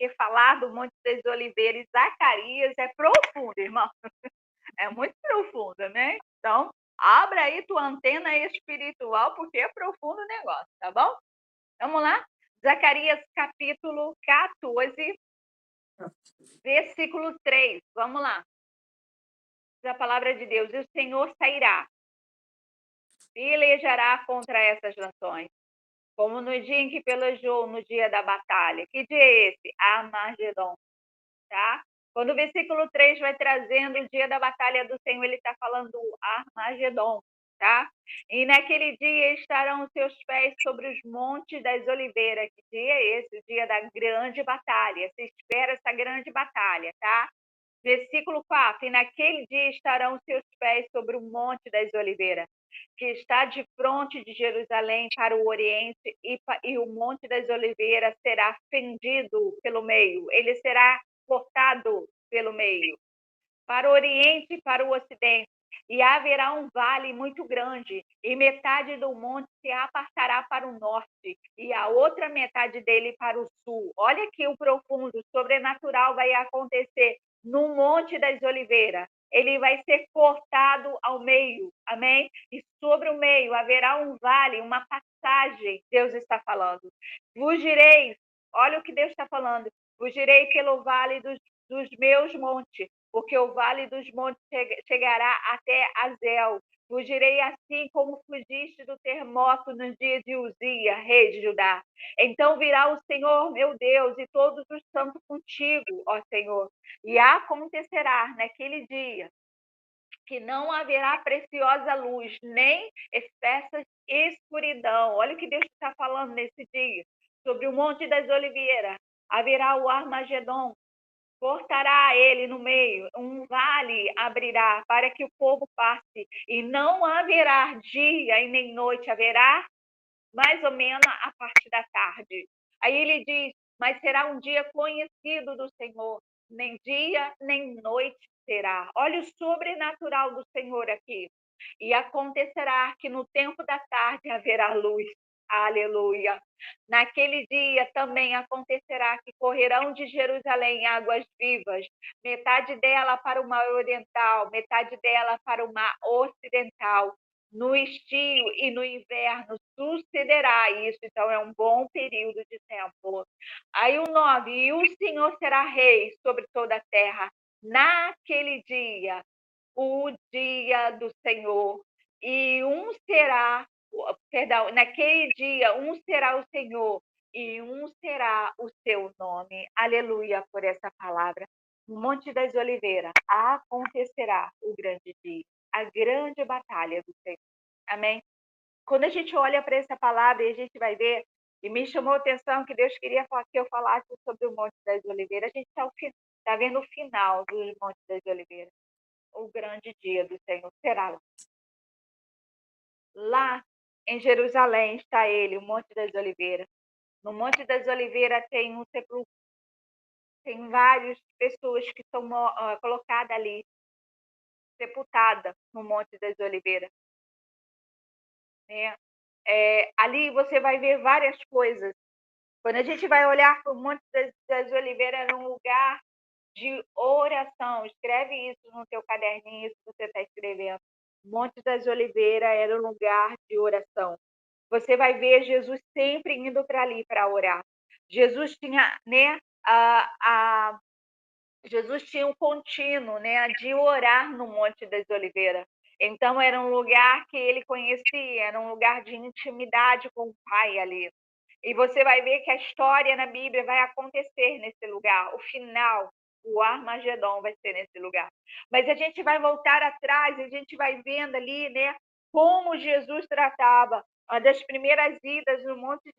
porque falar do Monte das Oliveiras e Zacarias é profundo, irmão. É muito profundo, né? Então, abra aí tua antena espiritual, porque é profundo o negócio, tá bom? Vamos lá? Zacarias capítulo 14, versículo 3. Vamos lá. A palavra de Deus. E o Senhor sairá, pelejará contra essas nações, como no dia em que pelejou no dia da batalha. Que dia é esse? Armagedon, tá? Quando o versículo 3 vai trazendo o dia da batalha do Senhor, ele está falando do Armagedon, tá? E naquele dia estarão os seus pés sobre os montes das oliveiras. Que dia é esse? O dia da grande batalha. Se espera essa grande batalha, tá? Versículo 4: E naquele dia estarão os seus pés sobre o monte das oliveiras, que está de fronte de Jerusalém para o oriente, e o monte das oliveiras será fendido pelo meio, ele será cortado pelo meio, para o oriente e para o ocidente, e haverá um vale muito grande, e metade do monte se apartará para o norte, e a outra metade dele para o sul. Olha que o profundo, o sobrenatural vai acontecer no Monte das Oliveiras. Ele vai ser cortado ao meio, amém? E sobre o meio haverá um vale, uma passagem, Deus está falando. Fugireis, olha o que Deus está falando, fugirei pelo vale dos meus montes, porque o vale dos montes chegará até Azel. Fugirei assim como fugiste do terremoto nos dias de Uzia, rei de Judá. Então virá o Senhor, meu Deus, e todos os santos contigo, ó Senhor. E acontecerá naquele dia que não haverá preciosa luz, nem espessa escuridão. Olha o que Deus está falando nesse dia. Sobre o Monte das Oliveiras haverá o Armagedon, cortará ele no meio, um vale abrirá para que o povo passe, e não haverá dia e nem noite, haverá mais ou menos a parte da tarde. Aí ele diz, mas será um dia conhecido do Senhor, nem dia nem noite será. Olha o sobrenatural do Senhor aqui. E acontecerá que no tempo da tarde haverá luz. Aleluia. Naquele dia também acontecerá que correrão de Jerusalém águas vivas, metade dela para o mar oriental, metade dela para o mar ocidental. No estio e no inverno sucederá isso, então é um bom período de tempo. Aí o 9, e o Senhor será rei sobre toda a terra. Naquele dia, o dia do Senhor, e um será, perdão, naquele dia, um será o Senhor, e um será o seu nome. Aleluia por essa palavra. No Monte das Oliveiras acontecerá o grande dia, a grande batalha do Senhor. Amém? Quando a gente olha para essa palavra e a gente vai ver, e me chamou a atenção que Deus queria que eu falasse sobre o Monte das Oliveiras, a gente está vendo o final do Monte das Oliveiras. O grande dia do Senhor será lá. Lá em Jerusalém está ele, o Monte das Oliveiras. No Monte das Oliveiras tem um sepulcro, tem várias pessoas que são colocadas ali, sepultadas no Monte das Oliveiras. Né? Ali você vai ver várias coisas. Quando a gente vai olhar para o Monte das Oliveiras, era um lugar de oração. Escreve isso no teu caderninho, se você está escrevendo. Monte das Oliveiras era um lugar de oração. Você vai ver Jesus sempre indo para ali para orar. Jesus tinha, né, Jesus tinha um contínuo, né, de orar no Monte das Oliveiras. Então era um lugar que ele conhecia, era um lugar de intimidade com o Pai ali. E você vai ver que a história na Bíblia vai acontecer nesse lugar. O final, o Armagedon vai ser nesse lugar. Mas a gente vai voltar atrás, a gente vai vendo ali, né, como Jesus tratava. Uma das primeiras idas no Monte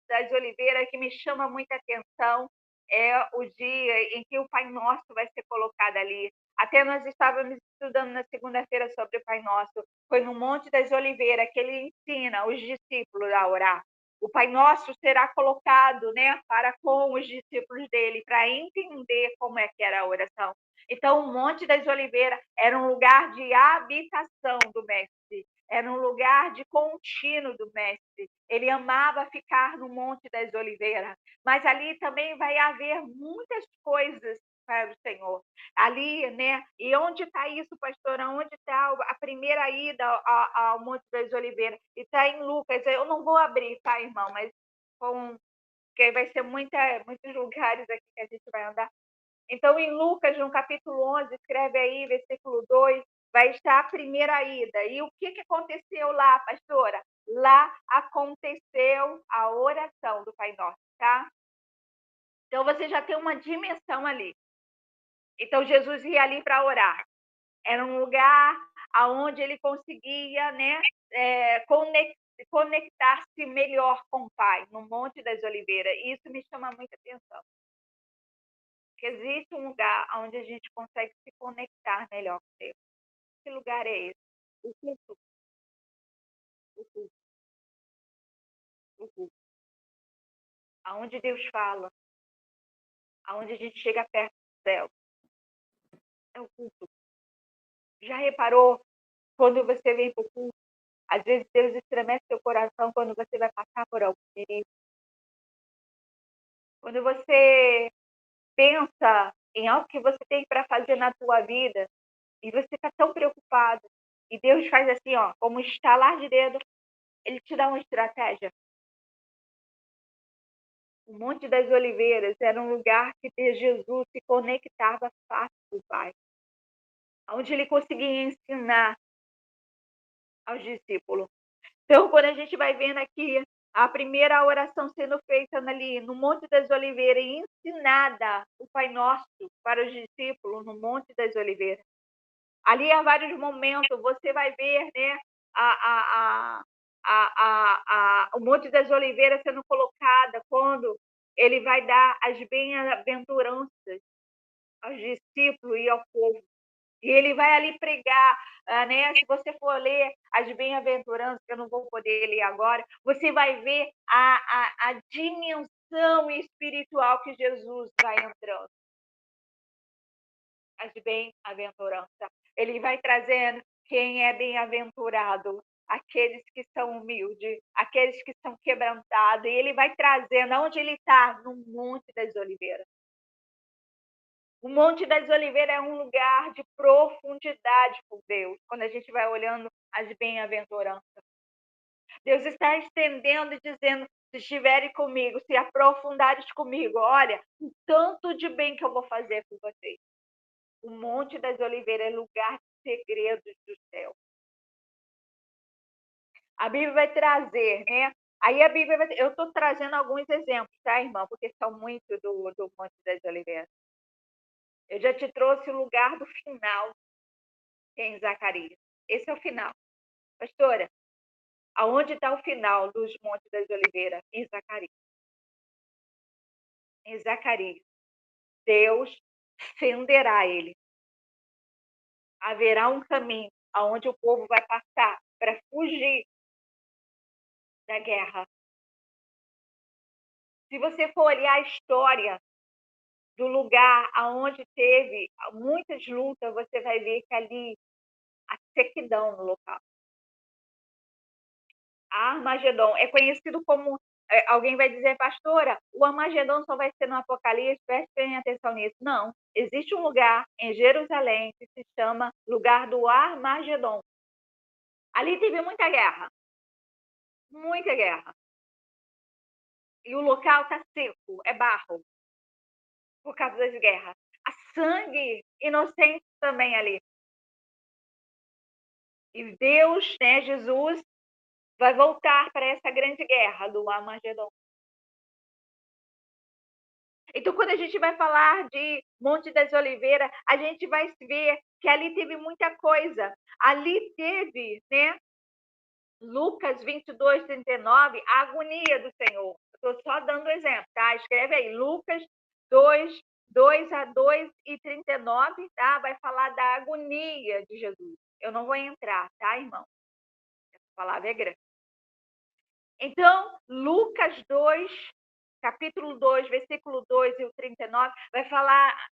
das Oliveiras que me chama muita atenção é o dia em que o Pai Nosso vai ser colocado ali. Até nós estávamos estudando na segunda-feira sobre o Pai Nosso. Foi no Monte das Oliveiras que ele ensina os discípulos a orar. O Pai Nosso será colocado, né, para com os discípulos dele, para entender como é que era a oração. Então, o Monte das Oliveiras era um lugar de habitação do Mestre. Era um lugar de contínuo do mestre. Ele amava ficar no Monte das Oliveiras, mas ali também vai haver muitas coisas para o Senhor. Ali, né? E onde está isso, pastora? Onde está a primeira ida ao Monte das Oliveiras? E está em Lucas. Eu não vou abrir, tá, irmão? Mas porque vai ser muitos lugares aqui que a gente vai andar. Então, em Lucas, no capítulo 11, escreve aí, versículo 2, vai estar a primeira ida. E o que aconteceu lá, pastora? Lá aconteceu a oração do Pai Nosso, tá? Então, você já tem uma dimensão ali. Então, Jesus ia ali para orar. Era um lugar onde ele conseguia, né, conectar-se melhor com o Pai, no Monte das Oliveiras. E isso me chama muita atenção. Que existe um lugar onde a gente consegue se conectar melhor com Deus. Que lugar é esse? O culto. O culto. O culto. Aonde Deus fala. Aonde a gente chega perto do céu. É o culto. Já reparou quando você vem para o culto? Às vezes Deus estremece seu coração quando você vai passar por algum perigo. Quando você pensa em algo que você tem para fazer na tua vida e você está tão preocupado. E Deus faz assim, ó, como um estalar de dedo, ele te dá uma estratégia. O Monte das Oliveiras era um lugar que Jesus se conectava fácil com o Pai, onde ele conseguia ensinar aos discípulos. Então, quando a gente vai vendo aqui a primeira oração sendo feita ali no Monte das Oliveiras e ensinada o Pai Nosso para os discípulos no Monte das Oliveiras. Ali há vários momentos, você vai ver, né, o Monte das Oliveiras sendo colocada quando ele vai dar as bem-aventuranças aos discípulos e ao povo. E ele vai ali pregar, né? Se você for ler as bem-aventuranças, que eu não vou poder ler agora, você vai ver a dimensão espiritual que Jesus vai entrando. As bem-aventuranças. Ele vai trazendo quem é bem-aventurado, aqueles que são humildes, aqueles que são quebrantados, e ele vai trazendo aonde ele está, no Monte das Oliveiras. O Monte das Oliveiras é um lugar de profundidade com Deus, quando a gente vai olhando as bem-aventuranças. Deus está estendendo e dizendo: se estiverem comigo, se aprofundares comigo, olha, o tanto de bem que eu vou fazer com vocês. O Monte das Oliveiras é lugar de segredos do céu. A Bíblia vai trazer, né? Aí a Bíblia vai... Eu estou trazendo alguns exemplos, tá, irmão? Porque são muito do Monte das Oliveiras. Eu já te trouxe o lugar do final em Zacarias. Esse é o final. Pastora, aonde está o final dos Montes das Oliveiras? Em Zacarias. Em Zacarias. Deus fenderá ele. Haverá um caminho aonde o povo vai passar para fugir da guerra. Se você for olhar a história do lugar aonde teve muitas lutas, você vai ver que ali a sequidão no local. A Armagedon é conhecido como, alguém vai dizer, pastora, o Armagedon só vai ser no Apocalipse, prestem atenção nisso. Não, existe um lugar em Jerusalém que se chama lugar do Armagedon. Ali teve muita guerra. Muita guerra. E o local está seco, é barro, por causa das guerras. Há sangue inocente também ali. E Deus, né, Jesus, vai voltar para essa grande guerra do Armagedon. Então, quando a gente vai falar de Monte das Oliveiras, a gente vai ver que ali teve muita coisa. Ali teve, né, Lucas 22, 39, a agonia do Senhor. Estou só dando exemplo, tá? Escreve aí, Lucas 2, 2 a 2 e 39, tá? Vai falar da agonia de Jesus. Eu não vou entrar, tá, irmão? Essa palavra é grande. Então, Lucas 2, capítulo 2, versículo 2 e o 39, vai falar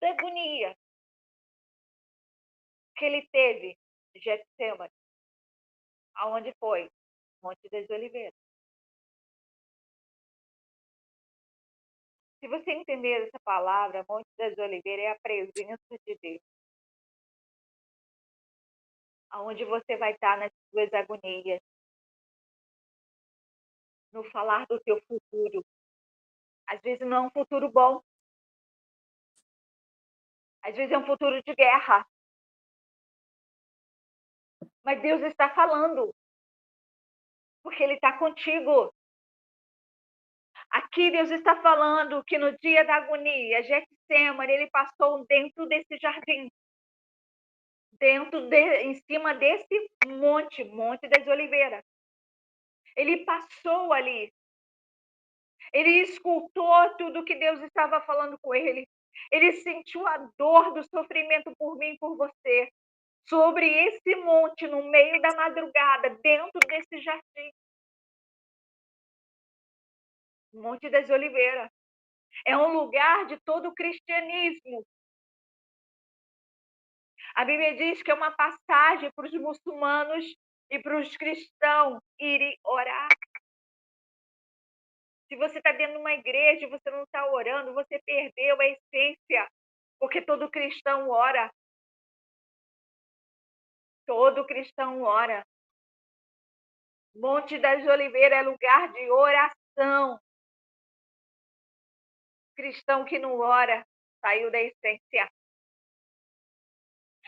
da agonia que ele teve, Getsemane. Aonde foi? Monte das Oliveiras. Se você entender essa palavra, Monte das Oliveiras é a presença de Deus, aonde você vai estar nas suas agonias, no falar do teu futuro. Às vezes não é um futuro bom, às vezes é um futuro de guerra, mas Deus está falando, porque Ele está contigo. Aqui Deus está falando que no dia da agonia, Getsemane, Ele passou dentro desse jardim, em cima desse monte, Monte das Oliveiras. Ele passou ali. Ele escutou tudo que Deus estava falando com ele. Ele sentiu a dor do sofrimento por mim e por você. Sobre esse monte, no meio da madrugada, dentro desse jardim. Monte das Oliveiras. É um lugar de todo o cristianismo. A Bíblia diz que é uma passagem para os muçulmanos e para os cristãos irem orar. Se você está dentro de uma igreja e você não está orando, você perdeu a essência, porque todo cristão ora. Todo cristão ora. Monte das Oliveiras é lugar de oração. Cristão que não ora saiu da essência.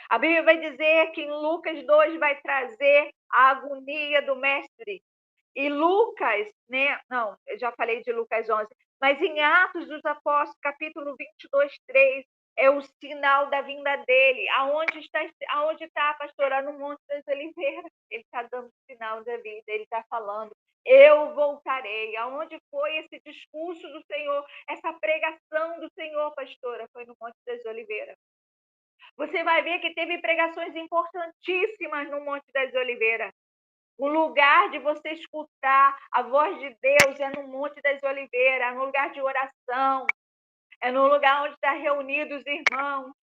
A Bíblia vai dizer que em Lucas 2 vai trazer a agonia do mestre. E Lucas, né? Não, eu já falei de Lucas 11, mas em Atos dos Apóstolos, capítulo 22, 3, é o sinal da vinda dele. Aonde está a pastora? No Monte das Oliveiras. Ele está dando sinal da vida, ele está falando, eu voltarei. Aonde foi esse discurso do Senhor, essa pregação do Senhor, pastora? Foi no Monte das Oliveiras. Você vai ver que teve pregações importantíssimas no Monte das Oliveiras. O lugar de você escutar a voz de Deus é no Monte das Oliveiras, é no lugar de oração, é no lugar onde estão reunidos os irmãos,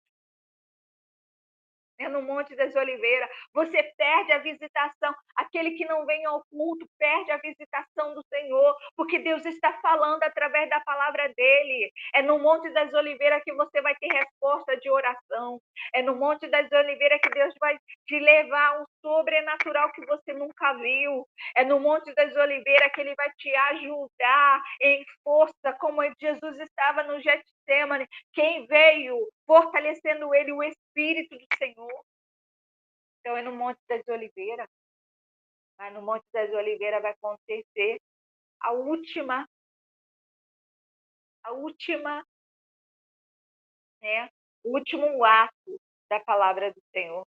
é no Monte das Oliveiras. Você perde a visitação. Aquele que não vem ao culto perde a visitação do Senhor, porque Deus está falando através da palavra dele. É no Monte das Oliveiras que você vai ter resposta de oração. É no Monte das Oliveiras que Deus vai te levar a um sobrenatural que você nunca viu. É no Monte das Oliveiras que ele vai te ajudar em força, como Jesus estava no Getsemane. Quem veio fortalecendo ele? O Espírito do Senhor. Então é no Monte das Oliveiras. Mas no Monte das Oliveiras vai acontecer a última, né? O último ato da palavra do Senhor,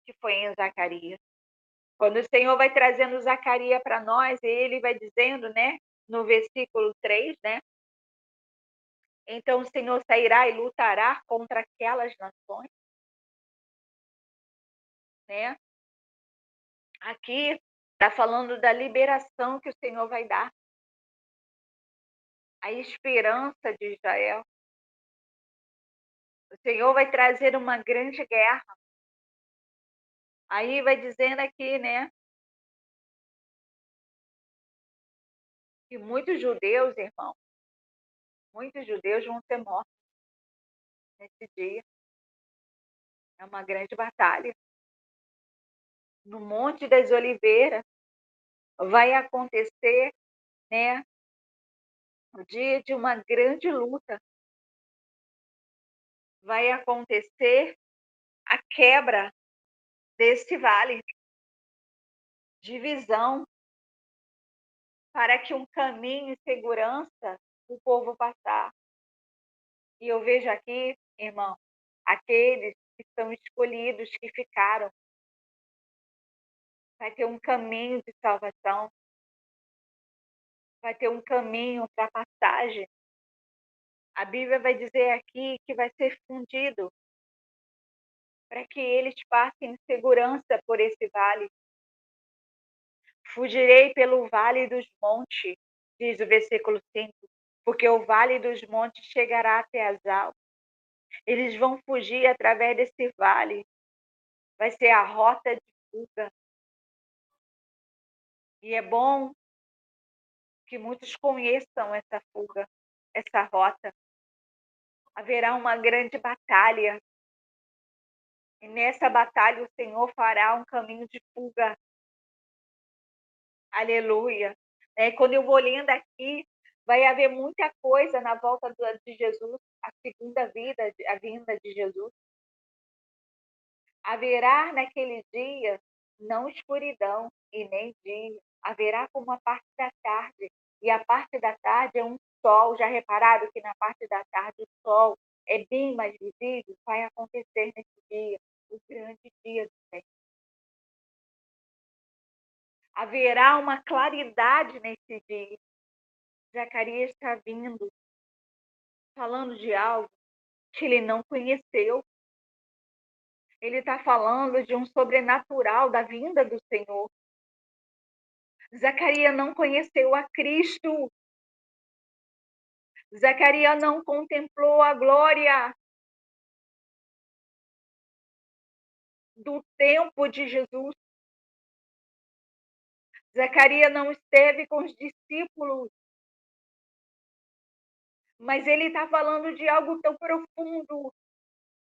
que foi em Zacarias. Quando o Senhor vai trazendo Zacarias para nós, ele vai dizendo, né? No versículo 3, né? Então o Senhor sairá e lutará contra aquelas nações, né? Aqui está falando da liberação que o Senhor vai dar, a esperança de Israel. O Senhor vai trazer uma grande guerra. Aí vai dizendo aqui, né, que muitos judeus vão ser mortos nesse dia. É uma grande batalha. No Monte das Oliveiras vai acontecer, né, o dia de uma grande luta. Vai acontecer a quebra desse vale, divisão, para que um caminho e segurança o povo passar. E eu vejo aqui, irmão, aqueles que são escolhidos, que ficaram, vai ter um caminho de salvação, vai ter um caminho para passagem. A Bíblia vai dizer aqui que vai ser fundido para que eles passem em segurança por esse vale. Fugirei pelo vale dos montes, diz o versículo 5, porque o vale dos montes chegará até as altas. Eles vão fugir através desse vale. Vai ser a rota de fuga. E é bom que muitos conheçam essa fuga, essa rota. Haverá uma grande batalha, e nessa batalha o Senhor fará um caminho de fuga. Aleluia. Quando eu vou lendo aqui, vai haver muita coisa na volta de Jesus, a segunda vida, a vinda de Jesus. Haverá naquele dia não escuridão e nem dia. Haverá como a parte da tarde. E a parte da tarde é um sol. Já repararam que na parte da tarde o sol é bem mais visível? Vai acontecer nesse dia, o grande dia do Senhor. Haverá uma claridade nesse dia. Zacarias está vindo, falando de algo que ele não conheceu. Ele está falando de um sobrenatural da vinda do Senhor. Zacarias não conheceu a Cristo. Zacarias não contemplou a glória do tempo de Jesus. Zacarias não esteve com os discípulos, mas ele está falando de algo tão profundo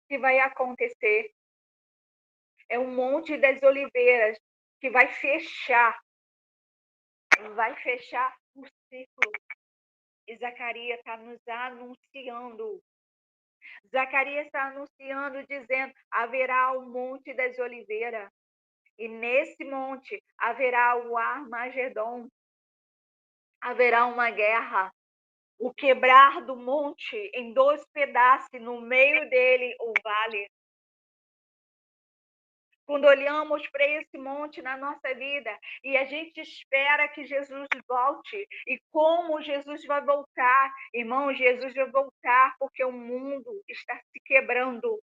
que vai acontecer. É o Monte das Oliveiras que vai fechar o ciclo. E Zacarias está nos anunciando. Zacarias está anunciando, dizendo: haverá o Monte das Oliveiras. E nesse monte haverá o Armagedon. Haverá uma guerra. O quebrar do monte em 2 pedaços, no meio dele o vale. Quando olhamos para esse monte na nossa vida e a gente espera que Jesus volte, e como Jesus vai voltar, irmão, Jesus vai voltar porque o mundo está se quebrando.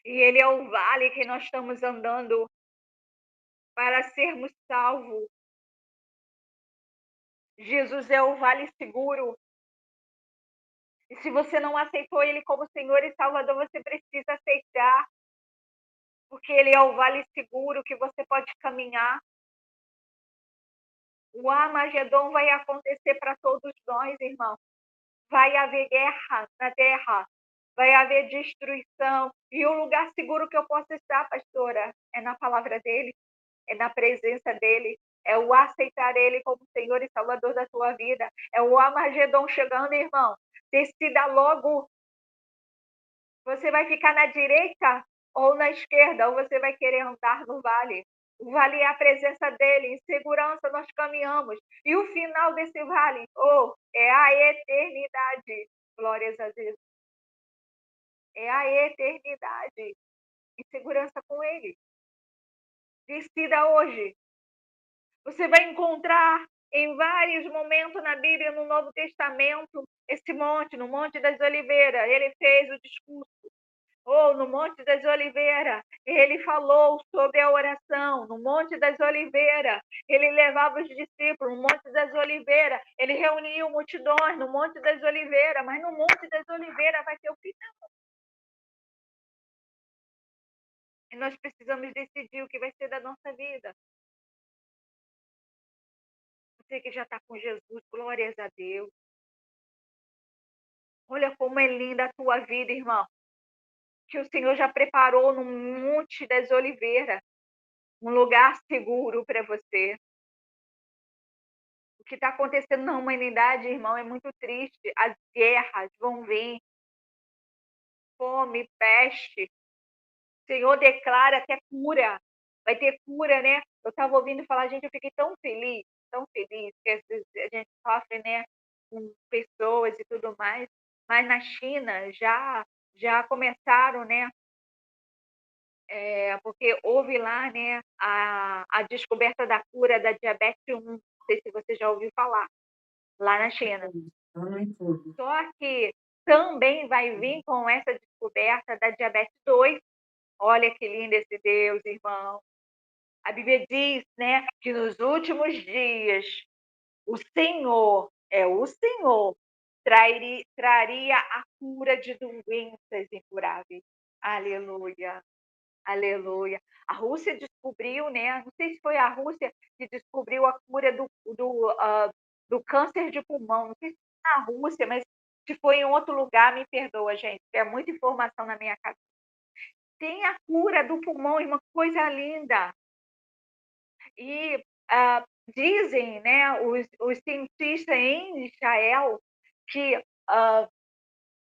E ele é o vale que nós estamos andando para sermos salvos. Jesus é o vale seguro. E se você não aceitou ele como Senhor e Salvador, você precisa aceitar, porque ele é o vale seguro que você pode caminhar. O Armagedon vai acontecer para todos nós, irmão. Vai haver guerra na terra, vai haver destruição. E o lugar seguro que eu posso estar, pastora, é na palavra dele, é na presença dele, é o aceitar ele como Senhor e Salvador da tua vida. É o Armagedon chegando, irmão. Decida logo. Você vai ficar na direita ou na esquerda, ou você vai querer andar no vale. O vale é a presença dele, em segurança nós caminhamos. E o final desse vale, é a eternidade. Glórias a Deus. É a eternidade, em segurança com ele. Decida hoje. Você vai encontrar em vários momentos na Bíblia, no Novo Testamento, esse monte, no Monte das Oliveiras. Ele fez o discurso. No Monte das Oliveiras, ele falou sobre a oração. No Monte das Oliveiras, ele levava os discípulos. No Monte das Oliveiras, ele reuniu multidões. No Monte das Oliveiras, mas no Monte das Oliveiras vai ter o final. E nós precisamos decidir o que vai ser da nossa vida. Você que já está com Jesus, glórias a Deus. Olha como é linda a tua vida, irmão. Que o Senhor já preparou no Monte das Oliveiras um lugar seguro para você. O que está acontecendo na humanidade, irmão, é muito triste. As guerras vão vir, fome, peste. O Senhor declara até cura. Vai ter cura, né? Eu estava ouvindo falar, gente, eu fiquei tão feliz, que às vezes a gente sofre, né, com pessoas e tudo mais. Mas na China já começaram, né? Porque houve lá, né, a descoberta da cura da diabetes 1. Não sei se você já ouviu falar, lá na China. Só que também vai vir com essa descoberta da diabetes 2. Olha que lindo esse Deus, irmão. A Bíblia diz, né, que nos últimos dias o Senhor, traria a cura de doenças incuráveis. Aleluia. Aleluia. A Rússia descobriu, né, não sei se foi a Rússia que descobriu a cura do câncer de pulmão, não sei se foi na Rússia, mas se foi em outro lugar, me perdoa, gente, é muita informação na minha cabeça. Tem a cura do pulmão, e uma coisa linda. E, dizem, né, os cientistas em Israel que,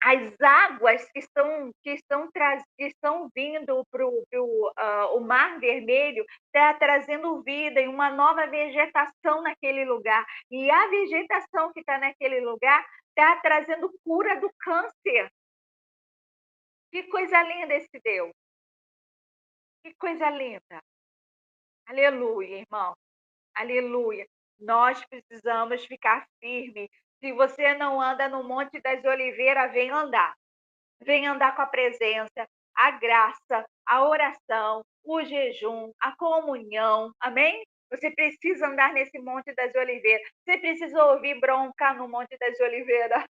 as águas que estão vindo para o Mar Vermelho está trazendo vida e uma nova vegetação naquele lugar. E a vegetação que está naquele lugar está trazendo cura do câncer. Que coisa linda esse Deus! Que coisa linda! Aleluia, irmão. Aleluia. Nós precisamos ficar firmes. Se você não anda no Monte das Oliveiras, vem andar. Vem andar com a presença, a graça, a oração, o jejum, a comunhão. Amém? Você precisa andar nesse Monte das Oliveiras. Você precisa ouvir bronca no Monte das Oliveiras.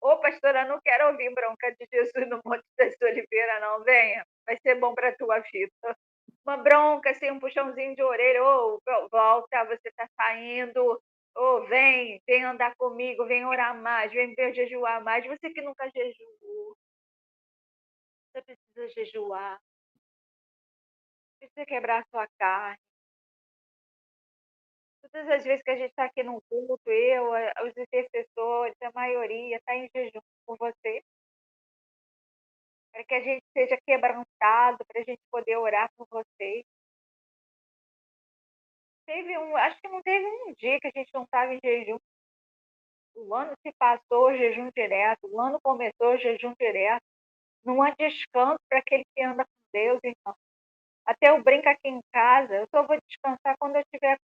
Ô, pastora, não quero ouvir bronca de Jesus no Monte das Oliveiras, não. Venha. Vai ser bom para a tua vida. Uma bronca, assim, um puxãozinho de orelha, ô, volta, você está saindo, ô, vem andar comigo, vem orar mais, vem jejuar mais. Você que nunca jejuou, você precisa jejuar, precisa quebrar a sua carne. Todas as vezes que a gente está aqui no culto, os intercessores, a maioria está em jejum por você, para que a gente seja quebrantado, para a gente poder orar por você. Acho que não teve um dia que a gente não estava em jejum. O ano se passou, jejum direto. O ano começou, jejum direto. Não há descanso para aquele que anda com Deus, irmão. Até eu brinco aqui em casa, eu só vou descansar quando eu estiver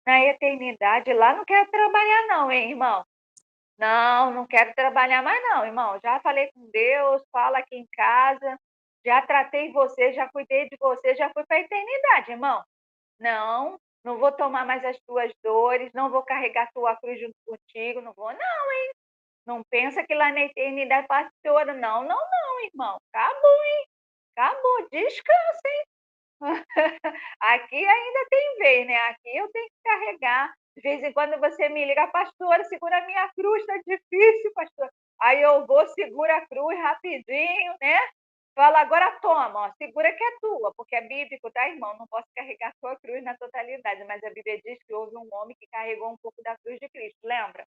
na eternidade. Lá não quero trabalhar não, hein, irmão? Não, não quero trabalhar mais não, irmão. Já falei com Deus, fala aqui em casa. Já tratei você, já cuidei de você, já fui para a eternidade, irmão. Não, não vou tomar mais as tuas dores, não vou carregar a tua cruz junto contigo, não vou, não. Não pensa que lá na eternidade pastora, não, não, não, irmão. Acabou, hein? Acabou, descansa, hein? Aqui ainda tem vez, né? Aqui eu tenho que carregar. De vez em quando você me liga, pastora, segura a minha cruz, tá difícil, pastor. Aí eu vou, segura a cruz rapidinho, né? Fala, agora toma, ó, segura que é tua, porque é bíblico, tá, irmão? Não posso carregar a sua cruz na totalidade, mas a Bíblia diz que houve um homem que carregou um pouco da cruz de Cristo, lembra?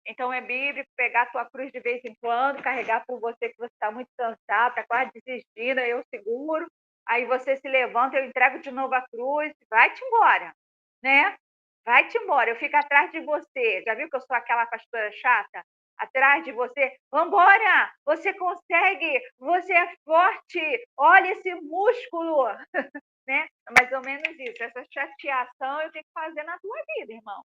Então é bíblico pegar a tua cruz de vez em quando, carregar por você que você está muito cansado, está quase desistindo, aí eu seguro, aí você se levanta, eu entrego de novo a cruz, vai-te embora, né? Vai-te embora, eu fico atrás de você. Já viu que eu sou aquela pastora chata? Atrás de você, vambora! Você consegue, você é forte, olha esse músculo, né? Mais ou menos isso. Essa chateação eu tenho que fazer na tua vida, irmão,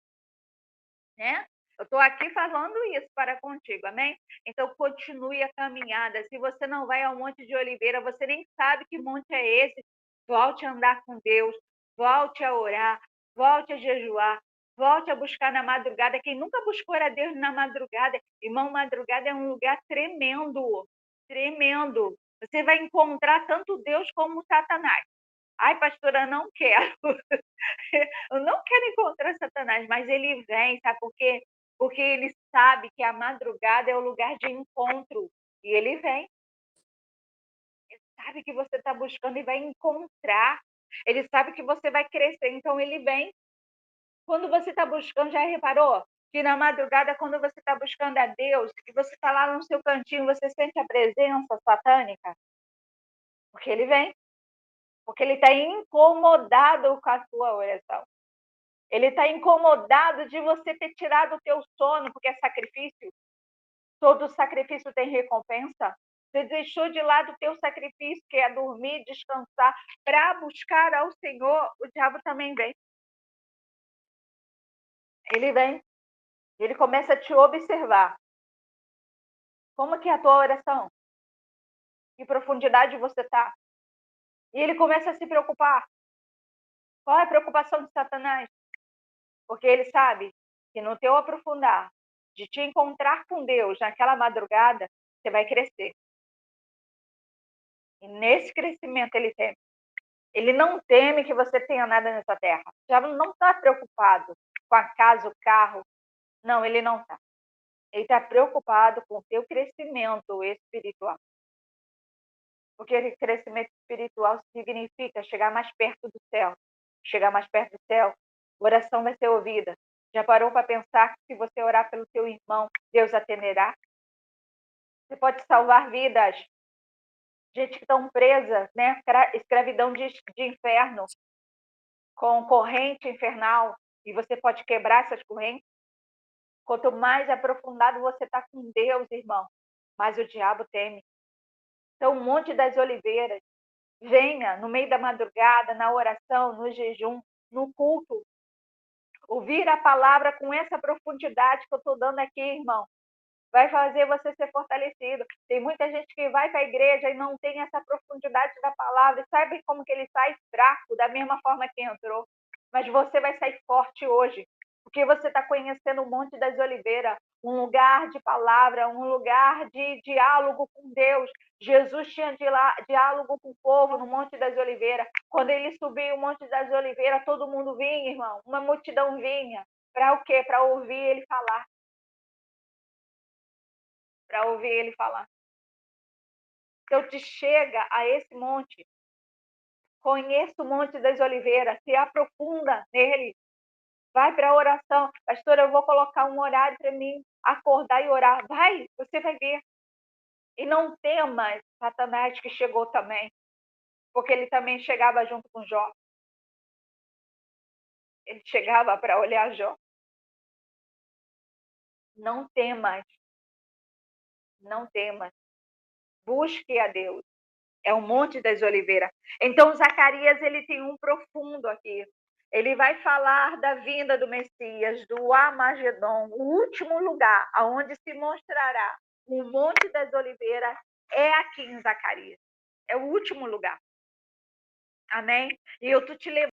né? Eu estou aqui falando isso para contigo, amém? Então, continue a caminhada. Se você não vai ao Monte de Oliveira, você nem sabe que monte é esse, volte a andar com Deus, volte a orar, volte a jejuar, volte a buscar na madrugada. Quem nunca buscou a Deus na madrugada, irmão, madrugada é um lugar tremendo, tremendo. Você vai encontrar tanto Deus como Satanás. Ai, pastora, não quero. Eu não quero encontrar Satanás, mas ele vem, sabe por quê? Porque ele sabe que a madrugada é o lugar de encontro. E ele vem. Ele sabe que você está buscando e vai encontrar. Ele sabe que você vai crescer, então ele vem. Quando você está buscando, já reparou? Que na madrugada, quando você está buscando a Deus, que você está lá no seu cantinho, você sente a presença satânica? Porque ele vem. Porque ele está incomodado com a sua oração. Ele está incomodado de você ter tirado o teu sono, porque é sacrifício. Todo sacrifício tem recompensa. Você deixou de lado o teu sacrifício, que é dormir, descansar, para buscar ao Senhor, o diabo também vem. Ele vem. Ele começa a te observar. Como que é a tua oração? Que profundidade você está? E ele começa a se preocupar. Qual é a preocupação de Satanás? Porque ele sabe que no teu aprofundar, de te encontrar com Deus naquela madrugada, você vai crescer. E nesse crescimento ele teme. Ele não teme que você tenha nada nessa terra. O diabo não está preocupado com a casa, o carro. Não, ele não está. Ele está preocupado com o teu crescimento espiritual. Porque crescimento espiritual significa chegar mais perto do céu. Chegar mais perto do céu, a oração vai ser ouvida. Já parou para pensar que se você orar pelo teu irmão, Deus atenderá? Você pode salvar vidas. Gente que estão presas, né? Escravidão de inferno, com corrente infernal. E você pode quebrar essas correntes. Quanto mais aprofundado você está com Deus, irmão, mais o diabo teme. Então, o Monte das Oliveiras, venha no meio da madrugada, na oração, no jejum, no culto, ouvir a palavra com essa profundidade que eu estou dando aqui, irmão. Vai fazer você ser fortalecido. Tem muita gente que vai para a igreja e não tem essa profundidade da palavra. E sabe como que ele sai fraco, da mesma forma que entrou. Mas você vai sair forte hoje, porque você está conhecendo o Monte das Oliveiras, um lugar de palavra, um lugar de diálogo com Deus. Jesus tinha diálogo com o povo no Monte das Oliveiras. Quando ele subiu o Monte das Oliveiras, todo mundo vinha, irmão. Uma multidão vinha. Para o quê? Para ouvir ele falar. Para ouvir ele falar. Então, te chega a esse monte, conheça o Monte das Oliveiras, se aprofunda nele, vai para a oração. Pastor, eu vou colocar um horário para mim acordar e orar. Vai, você vai ver. E não temas Satanás, que chegou também, porque ele também chegava junto com Jó. Ele chegava para olhar Jó. Não temas, não temas. Busque a Deus. É o Monte das Oliveiras. Então, Zacarias, ele tem um profundo aqui. Ele vai falar da vinda do Messias, do Armagedon, o último lugar aonde se mostrará o Monte das Oliveiras é aqui em Zacarias. É o último lugar. Amém? E eu estou te